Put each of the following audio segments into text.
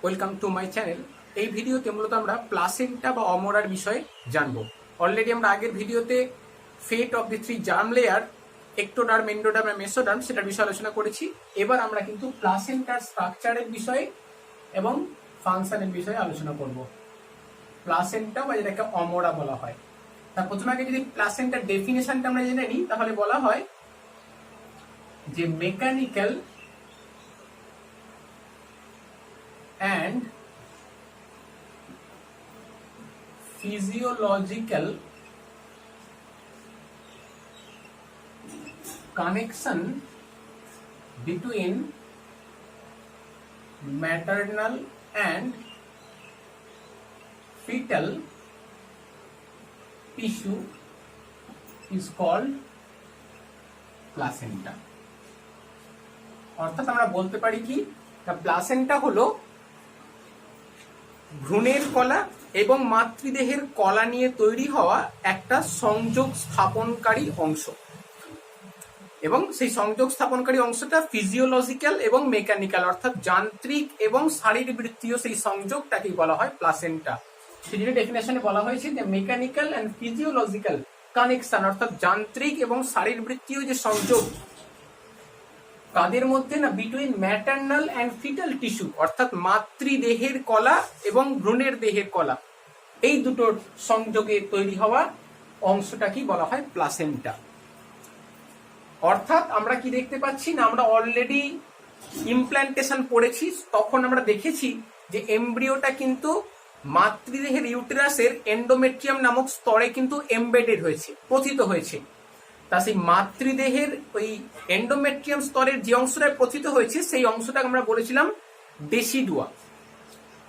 Welcome to my channel. এই ভিডিওতে মূলত আমরা প্লাসেন্টা বা অমরার বিষয়ে জানবো। অলরেডি আমরা আগের ভিডিওতে fate of the three germ layer, ectoderm, endoderm আর মেসোডার্ম, সেটার বিষয়ে আলোচনা করেছি। এবার আমরা কিন্তু প্লাসেন্টার স্ট্রাকচারের বিষয়ে এবং ফাংশনের বিষয়ে আলোচনা করব। প্লাসেন্টা বা যেটাকে অমরা বলা হয়, তার প্রথমে আগে যদি প্লাসেন্টার ডেফিনেশনটা আমরা জেনে নিই, তাহলে বলা হয় যে mechanical and physiological connection between maternal and fetal tissue is called placenta। অর্থাৎ আমরা বলতে পারি কি, প্লাসেন্টা হলো ভ্রূণের কলা এবং মাতৃদেহের কলা নিয়ে তৈরি হওয়া একটা সংযোগ স্থাপনকারী অংশ, এবং সেই সংযোগ স্থাপনকারী অংশটা ফিজিওলজিক্যাল এবং মেকানিক্যাল, অর্থাৎ যান্ত্রিক এবং শারীরবৃত্তীয় সেই সংযোগটাকেই বলা হয় প্লাসেন্টা। সেই জন্য ডেফিনেশনে বলা হয়েছে যে মেকানিক্যাল অ্যান্ড ফিজিওলজিক্যাল কানেকশন, অর্থাৎ যান্ত্রিক এবং শারীরবৃত্তীয় যে সংযোগ তাদের মধ্যে না, between maternal and fetal tissue, অর্থাৎ মাতৃদেহের কলা এবং ভ্রূণের দেহের কলা, এই দুটোর সংযোগে তৈরি হওয়া অংশটাকেই বলা হয় প্লাসেন্টা। অর্থাৎ আমরা কি দেখতে পাচ্ছি না, আমরা অলরেডি ইমপ্ল্যান্টেশন পড়েছি, তখন আমরা দেখেছি যে এমব্রিওটা কিন্তু মাতৃদেহের ইউটেরাসের এন্ডোমেট্রিয়াম নামক স্তরে কিন্তু এমবেডেড হয়েছে, পতিত হয়েছে। তা সেই মাতৃদেহের ওই এন্ডোমেট্রিয়াম স্তরের যে অংশটা পতিত হয়েছে, সেই অংশটাকে আমরা বলেছিলাম ডেসিডুয়া।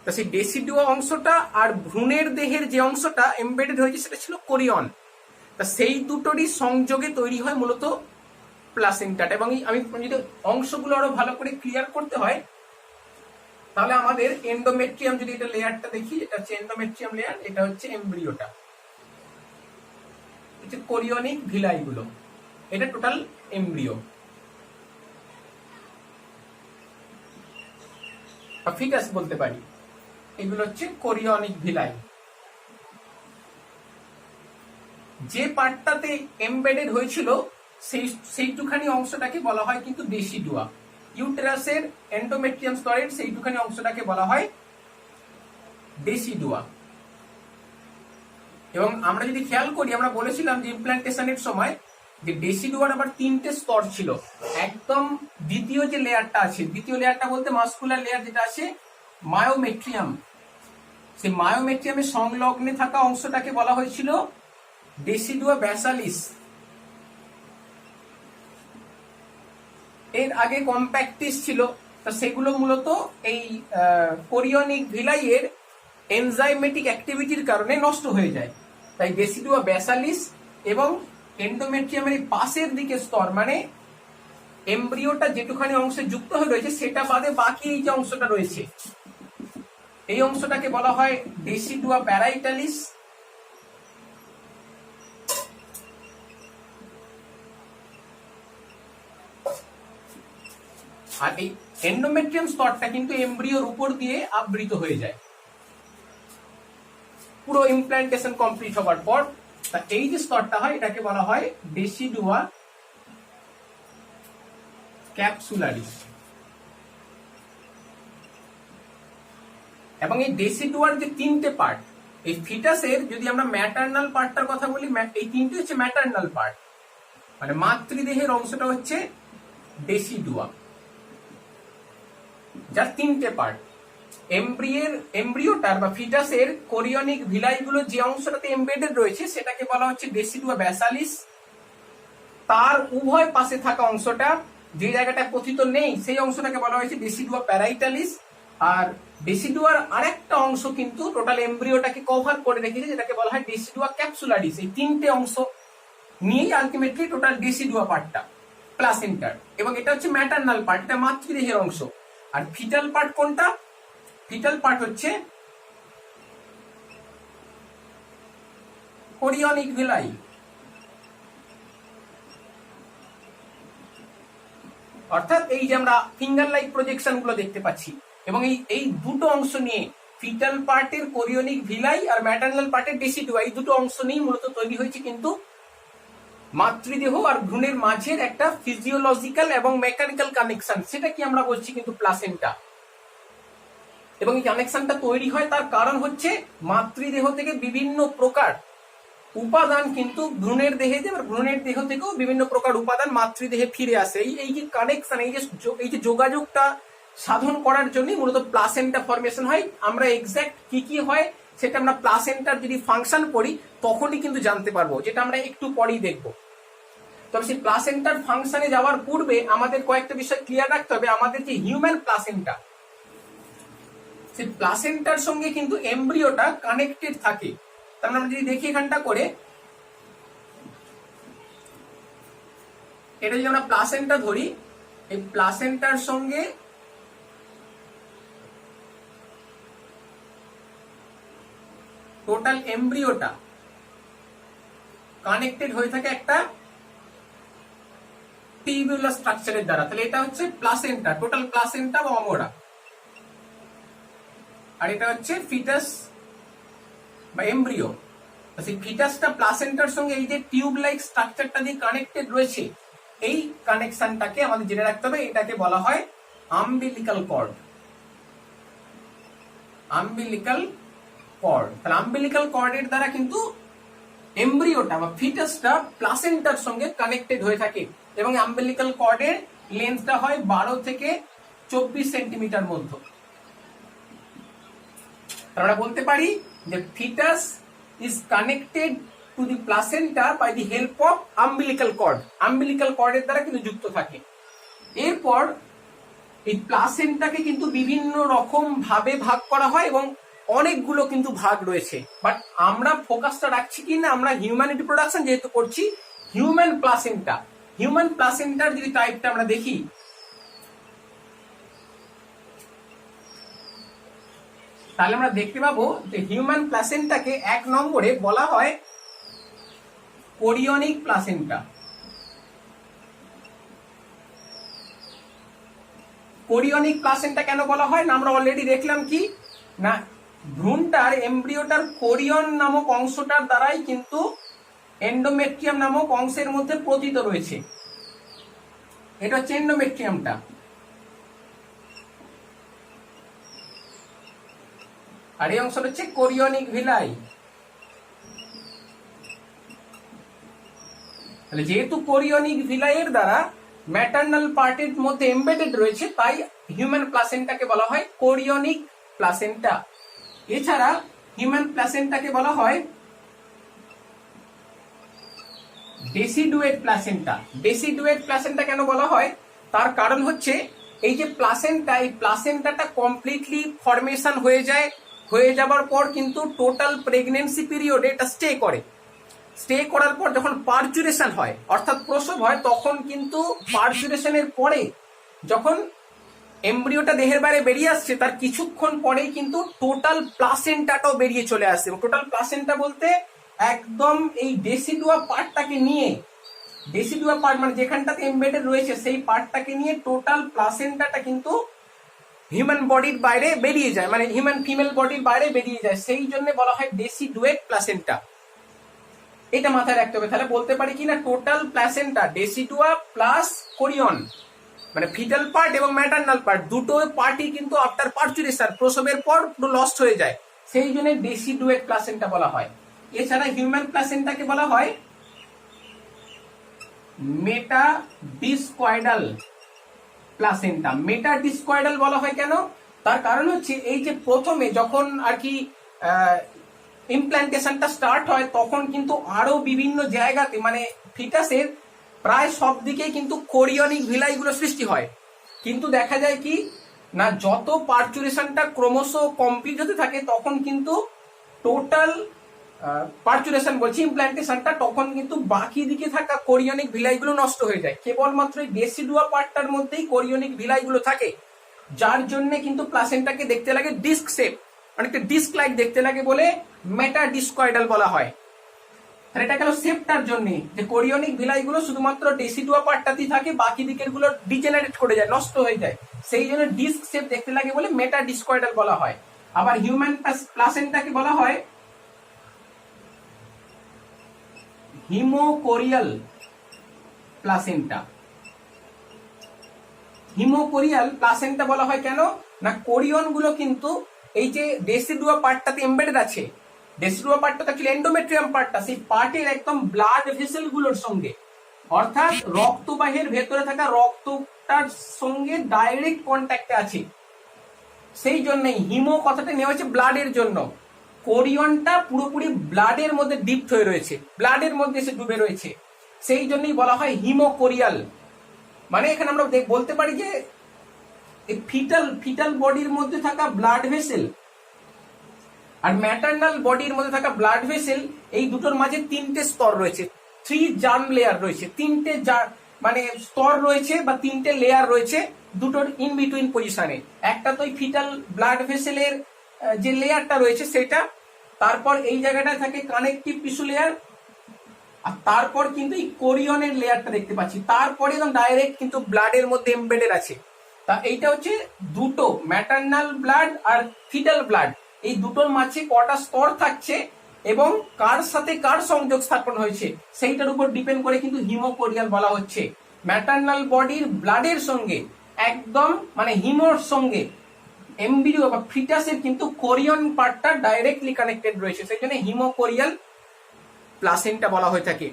তা সেই ডেসিডুয়া অংশটা আর ভ্রূণের দেহের যে অংশটা এমবেডেড হয়েছে সেটা ছিল কোরিয়ন। তা সেই দুটোরই সংযোগে তৈরি হয় মূলত প্লাসেন্টাটা। এবং আমি যদি অংশগুলো আরো ভালো করে ক্লিয়ার করতে হয়, তাহলে আমাদের এন্ডোমেট্রিয়াম, যদি এটা লেয়ারটা দেখি, এটা হচ্ছে এন্ডোমেট্রিয়াম লেয়ার, এটা হচ্ছে এমব্রিওটা, কোরিয়নিক ভিলাই গুলো, এটা টোটাল এমব্রিও। ফিটাস বলতে পারি, এগুলো হচ্ছে কোরিয়নিক ভিলাই। যে পার্টটাতে এমবেডেড হয়েছিল সেইটুখানি অংশটাকে বলা হয় কিন্তু ডেসিডুয়া। ইউটেরাসের এন্ডোমেট্রিয়াম স্তরের সেইটুখানি অংশটাকে বলা হয় ডেসিডুয়া। এবং আমরা যদি খেয়াল করি, আমরা বলেছিলাম যে ইমপ্ল্যান্টেশনের সময় যে ডেসিডুয়ার আবার তিনটে স্তর ছিল। একদম দ্বিতীয় যে লেয়ারটা আছে, দ্বিতীয় লেয়ারটা বলতে মাসকুলার লেয়ার যেটা আছে, মায়োমেট্রিয়াম, সেই মায়োমেট্রিয়ামের সংলগ্নে থাকা অংশটাকে বলা হয়েছিল ডেসিডুয়া ব্যাসালিস। এর আগে কম্প্যাক্টিস ছিল, তা সেগুলো মূলত এই কোরিয়নিক ভিলাইয়ের এনজাইমেটিক অ্যাক্টিভিটির কারণে নষ্ট হয়ে যায়। তাই ডেসিডুয়া ব্যাসালিস এবং এন্ডোমেট্রিয়ামের পাশের দিকে স্তর, মানে এমব্রিওটা যেটুখানি অংশে যুক্ত হয়ে রয়েছে সেটা বাদে বাকি এই যে অংশটা রয়েছে, এই অংশটাকে বলা হয় ডেসিডুয়া প্যারাইটালিস। আর এই এন্ডোমেট্রিয়াম স্তরটা কিন্তু এমব্রিওর উপর দিয়ে আবৃত হয়ে যায় পুরো ইমপ্ল্যান্টেশন কমপ্লিট হবার পর। তা এই যে স্তরটা হয়, এটাকে বলা হয় ডেসিডুয়া ক্যাপসুলারিস। এবং এই ডেসিডুয়ার যে তিনটে পার্ট, এই ফিটাসের যদি আমরা ম্যাটার্নাল পার্টটার কথা বলি, এই তিনটে হচ্ছে ম্যাটার্নাল পার্ট, মানে মাতৃদেহের অংশটা হচ্ছে ডেসিডুয়া, যার তিনটে পার্ট। এমব্রিওটার বা ফিটাসের কোরিয়নিক ভিলাইগুলো যে অংশটাতে এমবেডেড রয়েছে সেটাকে বলা হচ্ছে ডেসিডুয়া ব্যাসালিস। তার উভয় পাশে থাকা অংশটা, যে জায়গাটা পতিত নেই, সেই অংশটাকে বলা হয়েছে ডেসিডুয়া প্যারাইটালিস। আর ডেসিডুয়ার আরেকটা অংশ কিন্তু টোটাল এমব্রিওটাকে কভার করে রেখেছে, যেটাকে বলা হয় ডেসিডুয়া ক্যাপসুলারিস। এই তিনটে অংশ নিয়েই আলটিমেটলি টোটাল ডেসিডুয়া পার্টটা, প্লাসেন্টার। এবং এটা হচ্ছে ম্যাটার্নাল পার্ট, এটা মাতৃদেহের অংশ। আর ফিটাল পার্ট কোনটা? ফিটাল পার্ট হচ্ছে কোরিয়নিক ভিলাই। অর্থাৎ এই যে আমরা ফিঙ্গার লাইক প্রজেকশন গুলো দেখতে পাচ্ছি, এবং এই এই দুটো অংশ নিয়ে ফিটাল পার্টের কোরিওনিক ভিলাই আর ম্যাটার্নাল পার্টের ডেসিডুয়া, এই দুটো অংশ নিয়ে মূলত তৈরি হয়েছে কিন্তু মাতৃদেহ আর ভ্রূণের মাঝের একটা ফিজিওলজিক্যাল এবং মেকানিক্যাল কানেকশন, সেটা কি আমরা বলছি কিন্তু প্লাসেন্টা। এবং এই কানেকশনটা তৈরি হয় তার কারণ হচ্ছে মাতৃদেহ থেকে বিভিন্ন প্রকার উপাদান কিন্তু ভ্রূণের দেহে যে ভ্রূণের দেহ থেকেও বিভিন্ন প্রকার উপাদান মাতৃদেহে ফিরে আসে। এই যে কানেকশন, এই যে যোগাযোগটা সাধন করার জন্য মূলত প্লাসেন্টা ফরমেশন হয়। আমরা এক্সাক্ট কি কি হয় সেটা আমরা প্লাসেন্টার যদি ফাংশন পড়ি তখনই কিন্তু জানতে পারবো, যেটা আমরা একটু পরেই দেখবো। তবে সেই প্লাসেন্টার ফাংশনে যাওয়ার পূর্বে আমাদের কয়েকটা বিষয় ক্লিয়ার রাখতে হবে। আমাদের যে হিউম্যান প্লাসেন্টা, সেই প্লাসেন্টার সঙ্গে কিন্তু এমব্রিওটা কানেক্টেড থাকে। তার মানে আমরা যদি দেখি এখানটা করে, এটা যদি আমরা প্লাসেন্টা ধরি, এই প্লাসেন্টার সঙ্গে টোটাল এমব্রিওটা কানেক্টেড হয়ে থাকে একটা টিউবুলার স্ট্রাকচারের দ্বারা। তাহলে এটা হচ্ছে প্লাসেন্টা, টোটাল প্লাসেন্টা বা অমোরা, আর এটা হচ্ছে ফিটাস বা এমব্রিও। সেই ফিটাসটা প্লাসেন্টার সঙ্গে এই যে টিউব লাইক স্ট্রাকচারটা দিয়ে কানেক্টেড রয়েছে, এই কানেকশনটাকে আমাদের জেনে রাখতে হবে। এটাকে বলা হয় আম্বিলিক্যাল কর্ড। আম্বিলিক্যাল কর্ড, তাহলে আম্বিলিক্যাল কর্ডের দ্বারা কিন্তু এমব্রিওটা বা ফিটাসটা প্লাসেন্টার সঙ্গে কানেক্টেড হয়ে থাকে। এবং আম্বিলিক্যাল কর্ডের লেন্থটা হয় 12 থেকে 24 সেন্টিমিটার মধ্যে। আমরা বলতে পারি যে foetus is connected to the placenta by the help of umbilical cord. Umbilical কর্ডের দ্বারা কিন্তু যুক্ত থাকে। এরপর এই প্লাসেন্টাকে কিন্তু বিভিন্ন রকম ভাবে ভাগ করা হয় এবং অনেকগুলো কিন্তু ভাগ রয়েছে। বাট আমরা ফোকাসটা রাখছি কি না, আমরা হিউম্যান রিপ্রোডাকশন যেহেতু করছি, হিউম্যান প্লাসেন্টা। হিউম্যান প্লাসেন্টার যদি টাইপটা আমরা দেখি, তাহলে আমরা দেখতে পাবো যে হিউম্যান প্লাসেন্টাকে 1 নম্বরে বলা হয় কোরিওনিক প্লাসেন্টা। কোরিওনিক প্লাসেন্টা কেন বলা হয় না, আমরা অলরেডি দেখলাম কি না, ভ্রূণটার এমব্রিওটার কোরিয়ন নামক অংশটার দ্বারাই কিন্তু এন্ডোমেট্রিয়াম নামক অংশের মধ্যে পতিত রয়েছে। এটা হচ্ছে এন্ডোমেট্রিয়ামটা। আর এই অংশটা হচ্ছে কোরিওনিক ভিলাই। তাহলে যেহেতু কোরিওনিক ভিলাইয়ের দ্বারা ম্যাটার্নাল পার্টের মধ্যে এমবেডেড রয়েছে, তাই হিউম্যান প্লাসেন্টাকে বলা হয় কোরিওনিক প্লাসেন্টা। এছাড়া হিউম্যান প্লাসেন্টাকে বলা হয় ডেসিডুয়েট প্লাসেন্টা। ডেসিডুয়েট প্লাসেন্টা কেন বলা হয়, তার কারণ হচ্ছে এই যে প্লাসেন্টা, এই প্লাসেন্টাটা কমপ্লিটলি ফরমেশন হয়ে যাবার পর কিন্তু টোটাল প্রেগনেন্সি পিরিয়ডে এটা স্টে করে। স্টে করার পর যখন পার্চুরেশন হয় অর্থাৎ প্রসব হয়, তখন কিন্তু পার্চুরেশনের পরে যখন এমব্রিওটা দেহের বাইরে বেরিয়ে আসছে, তার কিছুক্ষণ পরেই কিন্তু টোটাল প্লাসেন্টাটাও বেরিয়ে চলে আসছে। টোটাল প্লাসেন্টা বলতে একদম এই ডেসিডুয়া পার্টটাকে নিয়ে, ডেসিডুয়া পার্ট মানে যেখানটাতে এমবেডেড রয়েছে সেই পার্টটাকে নিয়ে টোটাল প্লাসেন্টাটা কিন্তু হিউম্যান বডির বাইরে বেরিয়ে যায়, মানে হিউম্যান ফিমেল বডির বাইরে বেরিয়ে যায়। সেই জন্য বলা হয় ডেসিডুয়েট প্লাসেন্টা। এটা মাথায় রাখতে হবে। তাহলে বলতে পারি কি না, টোটাল প্লাসেন্টা ডেসিডুয়া প্লাস কোরিয়ন, মানে ফিটাল পার্ট এবং ম্যাটার্নাল পার্ট দুটো পার্টই কিন্তু আফটার পার্চুরেশন, প্রসবের পর পুরো লস্ট হয়ে যায়। সেই জন্য ডেসিডুয়েট প্লাসেন্টা বলা হয়। এছাড়া হিউম্যান প্লাসেন্টাকে বলা হয় মেটাডিস্কয়েডাল প্লাসেন্টা। মেটাডিস্কয়েডাল বলা হয় কেন, তার কারণ হচ্ছে এই যে প্রথমে যখন আর কি ইমপ্ল্যান্টেশনটা স্টার্ট হয়, তখন কিন্তু আরো বিভিন্ন জায়গাতে মানে ফিটাসের প্রায় সব দিকেই কিন্তু কোরিওনিক ভিলাইগুলো সৃষ্টি হয়। কিন্তু দেখা যায় কি না, যত পার্চুরেশনটা ক্রমশ কমপ্লিট হতে থাকে, তখন কিন্তু টোটাল পার্চুরেশন বলছি ইমপ্ল্যান্টেশনটা, তখন কিন্তু বাকি দিকে থাকা কোরিওনিক ভিলাইগুলো নষ্ট হয়ে যায়। কেবলমাত্র এই ডেসিডুয়া পার্টটার মধ্যেই কোরিওনিক ভিলাইগুলো থাকে, যার জন্য কিন্তু প্লাসেন্টাকে দেখতে লাগে ডিস্ক শেপ, অনেকটা ডিস্ক লাইক দেখতে লাগে বলে মেটাডিস্কয়েডাল বলা হয়। তাহলে এটা গেল সেপটার জন্য, যে কোরিয়নিক ভিলাইগুলো শুধুমাত্র ডেসিডুয়া পার্টটাতেই থাকে, বাকি দিকের গুলো ডিজেনারেট করে যায়, নষ্ট হয়ে যায়, সেই জন্য ডিস্ক শেপ দেখতে লাগে বলে মেটা ডিসকয়েডাল বলা হয়। আবার হিউম্যান প্লাসেন্টাকে বলা হয় হিমোকোরিয়াল প্লাসেন্টা। হিমোকোরিয়াল প্লাসেন্টা বলা হয় কেন না, কোরিয়ন গুলো কিন্তু এই যে ডেসিডুয়া পার্টটাতে এমবেডেড আছে, ডেসিডুয়া পার্টটা অ্যাকচুয়ালি এন্ডোমেট্রিয়াম পার্টটা, সেই পার্টের একদম ব্লাড ভেসেল গুলোর সঙ্গে, অর্থাৎ রক্তবাহের ভেতরে থাকা রক্তটার সঙ্গে ডাইরেক্ট কন্ট্যাক্টে আছে, সেই জন্যই হিমো কথাটা নেওয়া হয়েছে ব্লাডের জন্য। কোরিয়নটা পুরোপুরি ব্লাডের মধ্যে ডিপড হয়ে রয়েছে, ব্লাডের মধ্যে এসে ডুবে রয়েছে, সেই জন্যই বলা হয় হিমোকোরিয়াল। মানে এখানে আমরা বলতে পারি যে ফিটাল বডির মধ্যে থাকা ব্লাড ভেসেল আর ম্যাটারনাল বডির মধ্যে থাকা ব্লাড ভেসেল, এই দুটোর মাঝে তিনটে স্তর রয়েছে, 3 জার্ম লেয়ার রয়েছে, তিনটে মানে স্তর রয়েছে বা তিনটে লেয়ার রয়েছে দুটোর ইন বিটুইন পজিশনে। একটা তো ফিটাল ব্লাড ভেসেলের যে লেয়ারটা রয়েছে সেটা, তারপর এই জায়গাটায় থাকে কানেকটিভ টিস্যু লেয়ার, আর তারপর কিন্তু এই কোরিয়নের লেয়ারটা দেখতে পাচ্ছি, তারপরে একদম ডাইরেক্ট কিন্তু ব্লাডের মধ্যে এমবেডেড আছে। তা এইটা হচ্ছে দুটো ম্যাটারনাল ব্লাড আর ফিটাল ব্লাড, এই দুটোর মাঝে কটা স্তর থাকছে এবং কার সাথে কার সংযোগ স্থাপন হয়েছে সেইটার উপর ডিপেন্ড করে কিন্তু হিমোকোরিয়াল বলা হচ্ছে। ম্যাটারনাল বডির ব্লাডের সঙ্গে একদম মানে হিমোর সঙ্গে এমব্রিও বা ফিটাসের কিন্তু কোরিয়ন পার্টটা ডাইরেক্টলি কানেক্টেড রয়েছে, সেই জন্য হিমোকোরিয়াল প্লাসেন্টা বলা হয়ে থাকে।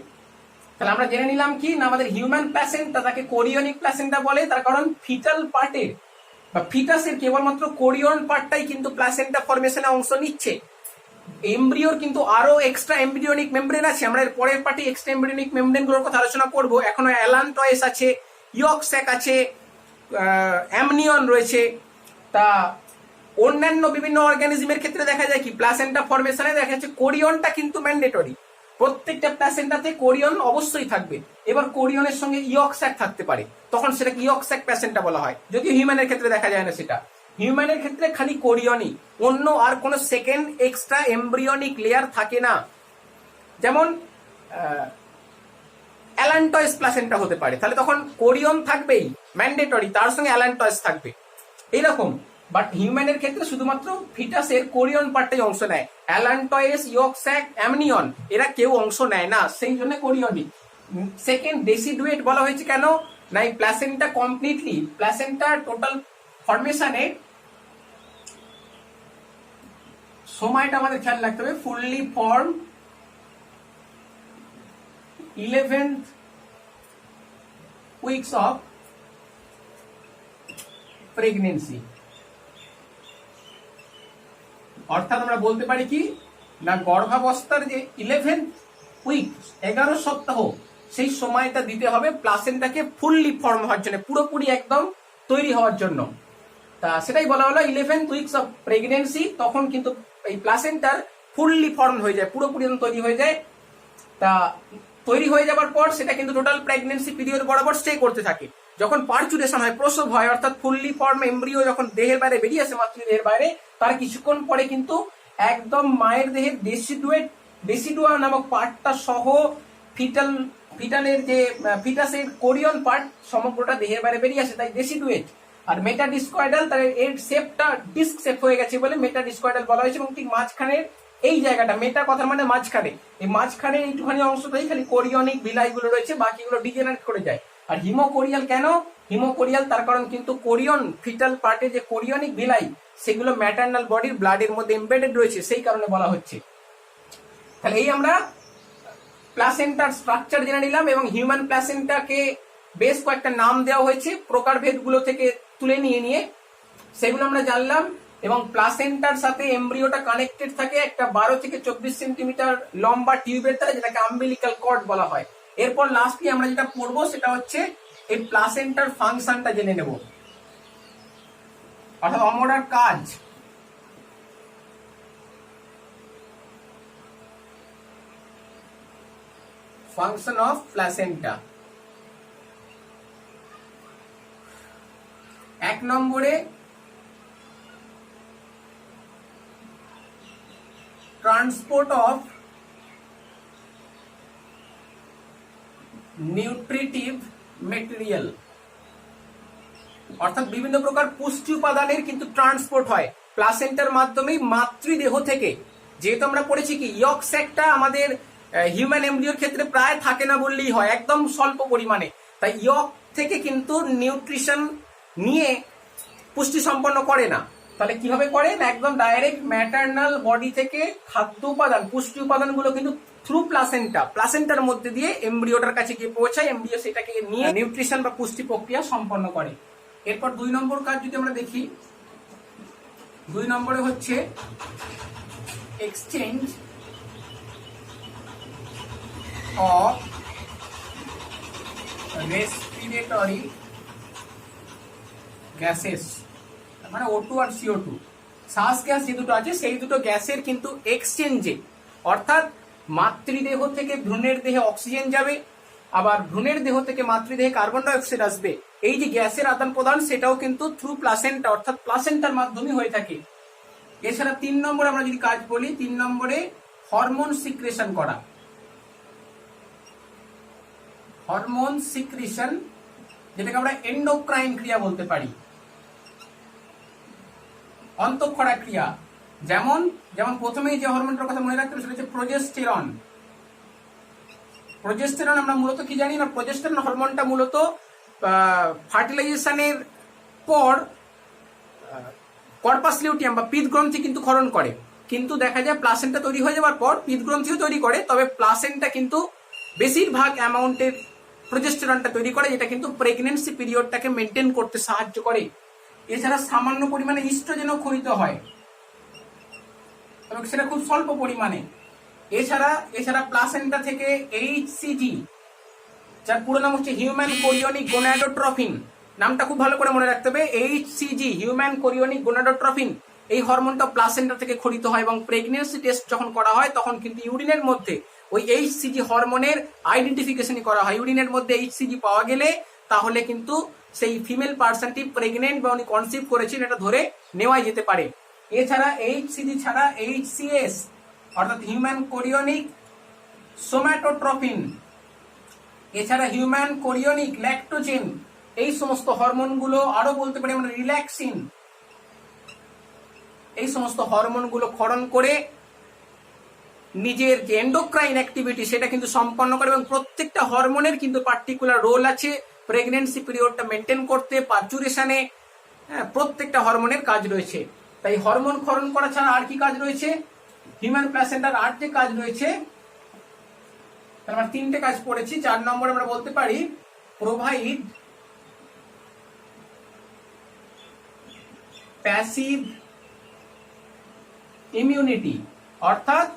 তাহলে আমরা জেনে নিলাম কি না, আমাদের হিউম্যান প্লাসেন্টা তাকে কোরিয়নিক প্লাসেন্টা বলে, তার কারণ ফিটাল পার্টের বা ফিটাসের কেবলমাত্র কোরিয়ন পার্টটাই কিন্তু প্লাসেন্টা ফরমেশনে অংশ নিচ্ছে। এমব্রিওর কিন্তু আরো এক্সট্রা এমব্রিওনিক মেমব্রেন আছে, আমরা এর পরের পার্টে এক্সট্রা এমব্রিওনিক মেমব্রেন গুলোর কথা আলোচনা করব। এখনো অ্যালান্টয়েস আছে, ইয়ক স্যাক আছে, অ্যামনিয়ন রয়েছে। তা অন্যান্য বিভিন্ন অর্গানিজমের ক্ষেত্রে দেখা যায় কি প্লাসেন্টা ফরমেশনে দেখা যাচ্ছে কোরিয়নটা কিন্তু ম্যান্ডেটরি, প্রত্যেকটা প্লাসেন্টাতে কোরিয়ন অবশ্যই থাকবে। এবার কোরিয়নের সঙ্গে ইয়ক স্যাক থাকতে পারে, তখন সেটাকে ইয়ক স্যাক প্লাসেন্টা বলা হয়, যদিও হিউম্যানের ক্ষেত্রে দেখা যায় না সেটা। হিউম্যানের ক্ষেত্রে খালি কোরিয়নই, অন্য আর কোনো সেকেন্ড এক্সট্রা এমব্রিয়নিক লেয়ার থাকে না। যেমন অ্যালান্টয়েস প্লাসেন্টা হতে পারে, তাহলে তখন কোরিয়ন থাকবেই ম্যান্ডেটরি, তার সঙ্গে অ্যালান্টয়েস থাকবে এইরকম। বাট হিউম্যানের ক্ষেত্রে শুধুমাত্র ফিটাসের কোরিয়ন পার্টটাই অংশ নেয়, অ্যালান্টয়েস, ইয়ক স্যাক, অ্যামনিয়ন এরা কেউ অংশ নেয় না, সেই জন্য কোরিয়নই। সেকেন্ড ডেসিডুয়েট বলা হয়েছে কেন না, এই প্লাসেন্টা কমপ্লিটলি প্লাসেন্টা টোটাল ফরমেশনে সময়টা আমাদের খেয়াল রাখতে হবে, fully form 11th weeks of pregnancy. অর্থাৎ আমরা বলতে পারি কি না, গর্ভাবস্থার যে 11th উইক 11 সপ্তাহ সেই সময়টা দিতে হবে প্লাসেন্টাকে ফুললি ফর্ম হওয়ার জন্য, পুরোপুরি একদম তৈরি হওয়ার জন্য। তা সেটাই বলা হলো 11th উইকস অফ প্রেগনেন্সি, তখন কিন্তু এই প্লাসেন্টার ফুললি ফর্ম হয়ে যায়, পুরোপুরি তৈরি হয়ে যায়। তা তৈরি হয়ে যাবার পর সেটা কিন্তু টোটাল প্রেগনেন্সি পিরিয়ড বরাবর স্টে করতে থাকে। যখন পার্চুরেশন হয়, প্রসব হয়, অর্থাৎ ফুললি ফর্ম এমব্রিও যখন দেহের বাইরে বেরিয়ে আসে, মাতৃদেহের বাইরে, তার কিছুক্ষণ পরে কিন্তু একদম মায়ের দেহের ডেসিডুয়া নামক পার্টটা সহ ফিটালের যে ফিটাসের কোরিয়ন পার্ট সমগ্রটা দেহের বাইরে বেরিয়ে আসে, তাই ডেসিডুয়েট। আর মেটা ডিসকয়েডাল, তার এর শেপটা ডিস্ক শেপ হয়ে গেছে বলে মেটা ডিসকয়েডাল বলা হয়েছে। এবং ঠিক মাঝখানের এই জায়গাটা, মেটা কথা মানে মাঝখানে, এই মাঝখানে এইটুখানি অংশটাই খালি কোরিয়নিক ভিলাইগুলো রয়েছে, বাকিগুলো ডিজেনারেট করে যায়। আর হিমোকোরিয়াল কেন, হিমোকোরিয়াল তার কারণ কিন্তু কোরিয়ন ফিটাল পার্টে যে কোরিয়নিক ভিলাই সেগুলো ম্যাটারনাল বডির ব্লাডের মধ্যে এমবেডেড রয়েছে, সেই কারণে বলা হচ্ছে। তাহলে এই আমরা প্লাসেন্টার স্ট্রাকচার জেনে নিলাম, এবং হিউম্যান প্লাসেন্টাকে বেশ কয়েকটা নাম দেওয়া হয়েছে প্রকারভেদগুলো থেকে তুলে নিয়ে সেগুলো আমরা জানলাম। এবং প্লাসেন্টার সাথে এমব্রিওটা কানেক্টেড থাকে একটা 12 থেকে 24 সেন্টিমিটার লম্বা টিউবের দ্বারা, যেটাকে আম্বিলিকাল কর্ড বলা হয়। এরপর লাস্টলি আমরা যেটা পড়বো সেটা হচ্ছে এই প্লাসেন্টার ফাংশনটা জেনে নেব, অর্থাৎ অমরার কাজ। Function of placenta. 1 নম্বরে ট্রান্সপোর্ট অফ নিউট্রিটিভ মেটেরিয়াল, অর্থাৎ বিভিন্ন প্রকার পুষ্টি উপাদানের কিন্তু ট্রান্সপোর্ট হয় প্লাসেন্টার মাধ্যমেই মাতৃদেহ থেকে। যেহেতু আমরা পড়েছি কি ইয়ক স্যাকটা আমাদের হিউম্যান এমব্রিওর ক্ষেত্রে প্রায় থাকে না বললেই হয়, একদম স্বল্প পরিমাণে, তাই ইয়ক থেকে কিন্তু নিউট্রিশন নিয়ে পুষ্টি সম্পন্ন করে না। তাহলে কিভাবে করে না, একদম ডাইরেক্ট ম্যাটারনাল বডি থেকে খাদ্য উপাদান পুষ্টি উপাদানগুলো কিন্তু থ্রু প্লাসেন্টার মধ্যে দিয়ে এমব্রিওটার কাছে গিয়ে পৌঁছায়, এমব্রিও সেটাকে নিয়ে নিউট্রিশন বা পুষ্টি প্রক্রিয়া সম্পন্ন করে। এরপর 2 নম্বর কাজ যদি আমরা দেখি, 2 নম্বরে হচ্ছে এক্সচেঞ্জ অফ রেসপিরেটরি গ্যাসেস, মানে O2 আর CO2, শ্বাস গ্যাস যে দুটো আছে সেই দুটো গ্যাসের কিন্তু এক্সচেঞ্জে, অর্থাৎ মাতৃদেহ থেকে ভ্রূণের দেহে অক্সিজেন যাবে, আবার ভ্রূণের দেহ থেকে মাতৃদেহে কার্বন ডাই অক্সাইড আসবে, এই যে গ্যাসের আদান প্রদান সেটাও কিন্তু থ্রু প্লাসেন্টা অর্থাৎ প্লাসেন্টার মাধ্যমে হয়ে থাকে। এছাড়া 3 নম্বরে আমরা যদি কাজ বলি, 3 নম্বরে হরমোন সিক্রেশন করা, হরমোন সিক্রেশন যেটাকে আমরা এন্ডোক্রাইন ক্রিয়া বলতে পারি, অন্তঃক্ষরা ক্রিয়া। যেমন যেমন প্রথমেই যে হরমোনটার কথা মনে রাখতে হবে সেটা হচ্ছে প্রোজেস্টেরন। প্রোজেস্টেরন আমরা মূলত কি জানি না, প্রোজেস্টেরন হরমোনটা মূলত ফার্টিলাইজেশনের পর কর্পাস লিউটিয়াম বা পিত গ্রন্থি কিন্তু ক্ষরণ করে, কিন্তু দেখা যায় প্লাসেন্টা তৈরি হয়ে যাওয়ার পর পিত গ্রন্থিও তৈরি করে, তবে প্লাসেন্টা কিন্তু বেশিরভাগ অ্যামাউন্টের প্রোজেস্টেরনটা তৈরি করে, যেটা কিন্তু প্রেগনেন্সি পিরিয়ডটাকে মেনটেন করতে সাহায্য করে। এছাড়া সামান্য পরিমাণে ইস্ট্রোজেনও ক্ষরিত হয়, এবং সেটা খুব স্বল্প পরিমাণে। এছাড়া প্লাসেন্টা থেকে HCG, যার পুরো নাম হচ্ছে হিউম্যান কোরিওনিক গোনাডোট্রফিন, নামটা খুব ভালো করে মনে রাখতে হবে, HCG হিউম্যান কোরিওনিক গোনাডোট্রফিন, এই হরমোনটা প্লাসেন্টা থেকে ক্ষরিত হয়, এবং প্রেগনেন্সি টেস্ট যখন করা হয় তখন কিন্তু ইউরিনের মধ্যে ওই HCG হরমোনের আইডেন্টিফিকেশনই করা হয়। ইউরিনের মধ্যে HCG পাওয়া গেলে তাহলে কিন্তু সেই ফিমেল পার্সনটি প্রেগনেন্ট বা উনি কনসিভ করেছেন এটা ধরে নেওয়া যেতে পারে। এছাড়া HCG ছাড়া HCS অর্থাৎ হিউম্যান কোরিওনিক সোম্যাটোট্রফিন, এছাড়া হিউম্যান কোরিওনিক ল্যাকটোজেন, এই সমস্ত হরমোনগুলো, আরো বলতে পারি আমরা রিল্যাক্সিন, এই সমস্ত হরমোনগুলো ক্ষরণ করে নিজের যে এন্ডোক্রাইন অ্যাক্টিভিটি সেটা কিন্তু সম্পন্ন করে, এবং প্রত্যেকটা হরমোনের কিন্তু পার্টিকুলার রোল আছে প্রেগনেন্সি পিরিয়ডটা মেনটেন করতে, পার্চুরেশনে, প্রত্যেকটা হরমোনের কাজ রয়েছে। তাই হরমোন ক্ষরণ করা ছাড়া আর কি কাজ রয়েছে, হিউম্যান প্লাসেন্টার আর যে কাজ রয়েছে, আমরা 3টে কাজ পড়েছি। 4 নম্বরে আমরা বলতে পারি প্রোভাইড প্যাসিভ ইমিউনিটি, অর্থাৎ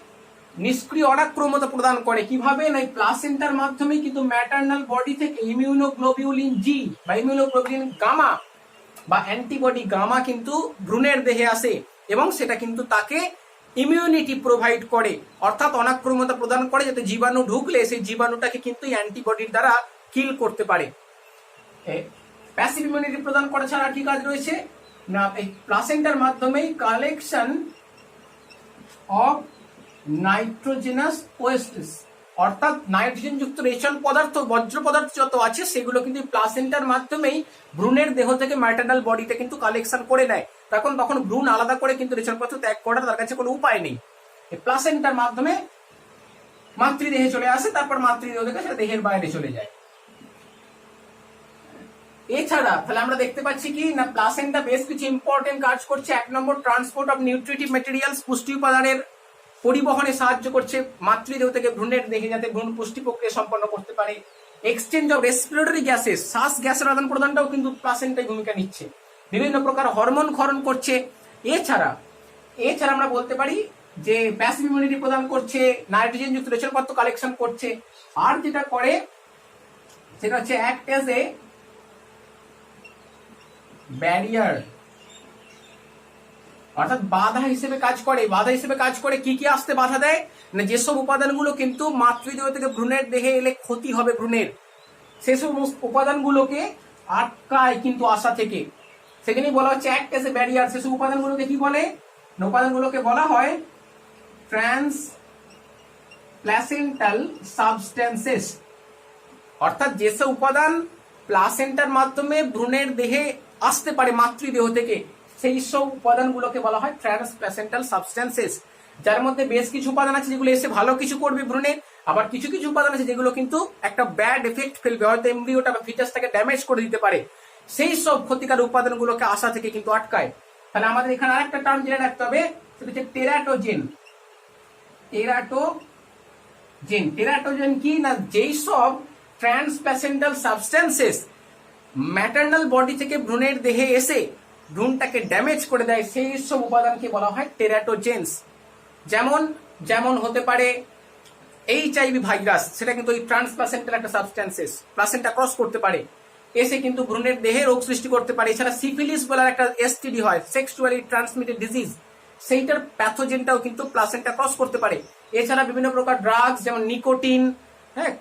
নিষ্ক্রিয় অনাক্রমতা প্রদান করে। কিভাবে না, প্লাসেন্টার মাধ্যমে কিন্তু ম্যাটারনাল বডি থেকে ইমিউনোগ্লোবিউলিন জি বা ইমিউনোগ্লোবিউলিন গামা বা অ্যান্টিবডি গামা কিন্তু ভ্রূণের দেহে আসে, এবং সেটা কিন্তু তাকে ইমিউনিটি প্রোভাইড করে, অর্থাৎ অনাক্রমতা প্রদান করে, যাতে জীবাণু ঢুকলে সেই জীবাণুটাকে কিন্তু অ্যান্টিবডির দ্বারা কিল করতে পারে। প্যাসিভ ইমিউনিটি প্রদান করা ছাড়া আর কি কাজ রয়েছে না, এই প্লাসেন্টার মাধ্যমেই কালেকশন অফ নাইট্রোজেনাস ওয়েস্টেস, অর্থাৎ নাইট্রোজেন যুক্ত রেশন পদার্থ, বজ্র পদার্থ যত আছে সেগুলো কিন্তু প্লাসেন্টার মাধ্যমেই ভ্রূণের দেহ থেকে ম্যাটারনাল বডিতে কিন্তু কালেকশন করে নেয়। তখন ভ্রূণ আলাদা করে কিন্তু রেশন পদার্থ ত্যাগ করার তার কাছে কোনো উপায় নেই। এই প্লাসেন্টার মাধ্যমে মাতৃদেহে চলে আসে, তারপর মাতৃদেহ থেকে সেটা দেহের বাইরে চলে যায়। এছাড়া তাহলে আমরা দেখতে পাচ্ছি কি না, প্লাসেন্টা বেশ কিছু ইম্পর্টেন্ট কাজ করছে। 1 নম্বর ট্রান্সপোর্ট অফ নিউট্রিটিভ মেটেরিয়ালস, পুষ্টি উপাদানের পরিবহনে সাহায্য করছে মাতৃদেহ থেকে ভ্রূণের দেহে, যাতে ভ্রূণ পুষ্টি প্রক্রিয়া সম্পন্ন করতে পারে। এক্সচেঞ্জ অফ রেসপিরেটরি গ্যাসেস, শ্বাস গ্যাসের আদান প্রদানটাও কিন্তু প্লাসেন্টায় ভূমিকা নিচ্ছে। বিভিন্ন প্রকার হরমোন ক্ষরণ করছে। এছাড়া আমরা বলতে পারি যে প্যাসিভ ইমিউনিটি প্রদান করছে, নাইট্রোজেন যুক্ত রেশন পদার্থ কালেকশন করছে, আর যেটা করে সেটা হচ্ছে অ্যাক্ট অ্যাজ এ ব্যারিয়ার, অর্থাৎ বাধা হিসেবে কাজ করে। বাধা হিসেবে কাজ করে কি কি আসতে বাধা দেয় না, যেসব উপাদানগুলো কিন্তু মাতৃদেহ থেকে ভ্রূণের দেহে এলে ক্ষতি হবে ভ্রূণের, সেসব উপাদানগুলোকে আটকায় কিন্তু আসা থেকে, সেখানেই বলা হচ্ছে অ্যাক্ট অ্যাজ এ ব্যারিয়ার। সেসব উপাদানগুলোকে কি বলে, উপাদানগুলোকে বলা হয় ট্রান্স প্লাসেন্টাল সাবস্টেন্সেস, অর্থাৎ যেসব উপাদান প্লাসেন্টার মাধ্যমে ভ্রূণের দেহে আসতে পারে মাতৃদেহ থেকে, সেই সব উপাদানগুলোকে বলা হয় ট্রান্সপ্লাসেন্টাল সাবস্টেন্সেস, যার মধ্যে বেশ কিছু উপাদান আছে যেগুলো এসে ভালো কিছু করবে ভ্রূণের, আবার কিছু কিছু উপাদান আছে যেগুলো কিন্তু একটা ব্যাড এফেক্ট ফেলবে, হয়তো এমব্রিওটা বা ফিটাসটাকে ড্যামেজ করে দিতে পারে। সেই সব ক্ষতিকার উপাদানগুলোকে আসা থেকে কিন্তু আটকায়। তাহলে আমাদের এখানে আরেকটা টার্ম জেনে রাখতে হবে, সেটা হচ্ছে টেরাটোজেন। টেরাটোজেন কি না, যেই সব ট্রান্সপ্লাসেন্টাল সাবস্টেন্সেস ম্যাটারনাল বডি থেকে ভ্রূণের দেহে এসে ভ্রূণটাকে ড্যামেজ করে দেয়, সেই সব উপাদানকে বলা হয় টেরাটোজেন্স। যেমন যেমন হতে পারে HIV ভাইরাস, সেটা কিন্তু ওই ট্রান্সপ্লাসেন্টাল একটা সাবস্টেন্সেস, প্লাসেন্টা ক্রস করতে পারে, এসে কিন্তু ভ্রূণের দেহে রোগ সৃষ্টি করতে পারে। এছাড়া সিফিলিস বলার একটা STD হয়, সেক্সুয়ালি ট্রান্সমিটেড ডিজিজ, সেইটার প্যাথোজেনটাও কিন্তু প্লাসেন্টা ক্রস করতে পারে। এছাড়া বিভিন্ন প্রকার ড্রাগস যেমন নিকোটিন,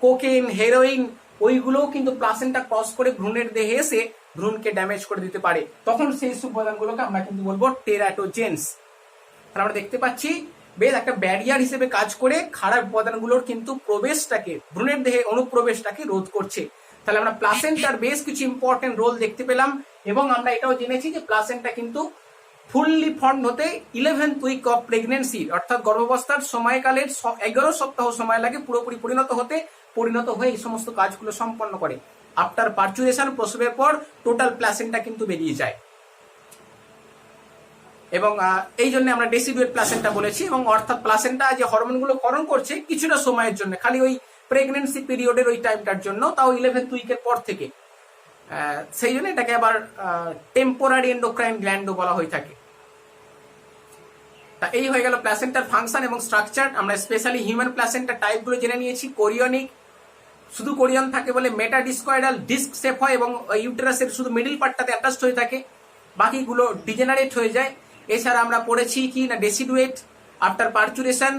কোকেন, হেরোইন, ওইগুলোও কিন্তু প্লাসেন্টা ক্রস করে ভ্রূণের দেহে এসে ভ্রূণকে ড্যামেজ করে দিতে পারে। তখন সেই উপাদানগুলোকে আমরা কিন্তু বলবো টেরাটোজেন্স। তাহলে আমরা দেখতে পাচ্ছি বেশ একটা ব্যারিয়ার হিসেবে কাজ করে খারাপ উপাদানগুলোর কিন্তু প্রবেশটাকে, ভ্রূণের দেহে অনুপ্রবেশটাকে রোধ করছে। তাহলে আমরা প্লাসেন্টার বেশ কিছু ইম্পর্টেন্ট রোল দেখতে পেলাম, এবং আমরা এটাও জেনেছি যে প্লাসেন্টা কিন্তু ফুললি ফর্ম হতে 11th উইক অফ প্রেগনেন্সি, অর্থাৎ গর্ভাবস্থার সময়কালের 11 সপ্তাহ সময় লাগে পুরোপুরি পরিণত হয়ে এই সমস্ত কাজগুলো সম্পন্ন করে। আফটার পার্চুরেশন, প্রসবের পর টোটাল প্লাসেন্টা কিন্তু বেরিয়ে যায়, এবং এই জন্য আমরা ডেসিডুয়েট প্লাসেন্টা বলেছি। এবং অর্থাৎ প্লাসেন্টা যে হরমোনগুলো ক্ষরণ করছে কিছুটা সময়ের জন্য, খালি ওই প্রেগনেন্সি পিরিয়ডের ওই টাইমটার জন্য, তাও 11th উইকের পর থেকে, সেই জন্য এটাকে আবার টেম্পোরারি এন্ডোক্রাইন গ্ল্যান্ডও বলা হয়ে থাকে। তা এই হয়ে গেল প্লাসেন্টার ফাংশন এবং স্ট্রাকচার। আমরা স্পেশালি হিউম্যান প্লাসেন্টার টাইপগুলো জেনে নিয়েছি। কোরিয়নিক, শুধু কোরিয়ন থাকে বলে মেটাডিসকয়েডাল, ডিস্ক শেপ হয় এবং ইউটেরাসের শুধু মিডল পার্টটাতে অ্যাটাচড হয়ে থাকে, বাকিগুলো ডিজেনারেট হয়ে যায়। এছাড়া আমরা পড়েছি কি না ডেসিডুয়েট, আফটার পার্চুরেশন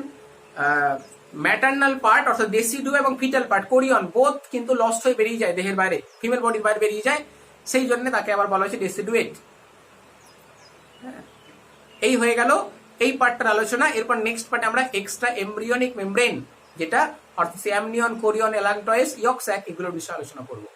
ম্যাটার্নাল পার্ট অর্থাৎ ডেসিডু এবং ফিটাল পার্ট কোরিয়ন বোথ কিন্তু লস্ট হয়ে বেরিয়ে যায় দেহের বাইরে, ফিমেল বডির বাইরে বেরিয়ে যায়, সেই জন্য তাকে আবার বলা হয়েছে ডেসিডুয়েট। এই হয়ে গেল এই পার্টটার আলোচনা। এরপর নেক্সট পার্টে আমরা এক্সট্রা এমব্রিয়নিক মেমব্রেন, যেটা অর্থাৎ অ্যামনিয়ন, কোরিয়ন, এলাংটয়েস, ইয়ক স্যাক, এগুলোর বিষয়ে আলোচনা করবো।